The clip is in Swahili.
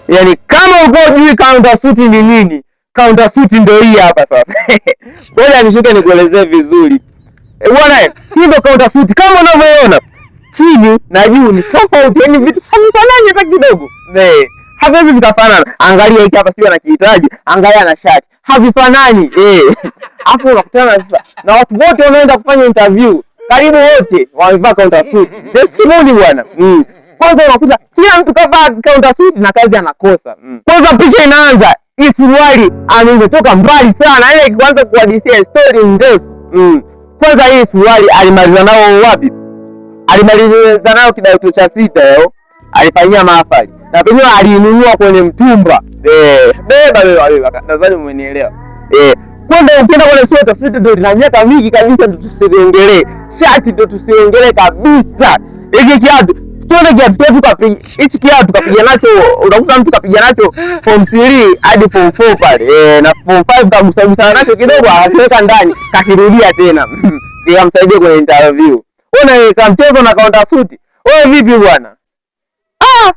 Yaani kama uko hujui counter suit ni nini, counter suit ndio hii hapa sasa. Ngoja nishuke nikuelezee vizuri. Bwana, hii ndio counter suit kama unavyoona. Chini na juu ni tofauti, yani vitu havifanani hata kidogo. Haviwezi vikafanana. Angalia hiki hapa sio anakihitaji, angalia na shati. Havifanani. Hapo unakutana sasa na watu wote wanaenda kufanya interview. Karibu wote wamevaa counter suit. Testimony bwana. Kwanza unakuta kila mtu kavaa counter suit na kazi anakosa. Kwanza picha inaanza. Hii suruali ametoka mbali sana. Ile ikianza kuhadithia story ndefu. Kwanza hii suruali alimaliza nao wapi? Alimaliza nao kidato cha 6 leo. Alifanyia mahafali. Na penyewe alinunua kwenye mtumba. Beba. Nadhani umenielewa. Kwanza ukienda kwenye sweta ndio na miaka mingi kabisa ndio tusiongelee. Shati ndio tusiongelee kabisa. Hiki kiatu tuone kiatu kapiga. Hichi kiatu kapiga nacho, unakuta mtu kapiga nacho form 3 hadi form 4 pale. Na form 5 kagusa nacho kidogo akaweka ndani, kakirudia tena. Nikamsaidia kwenye interview. Ona kama mchezo na counter suit. Wewe vipi bwana? Ah!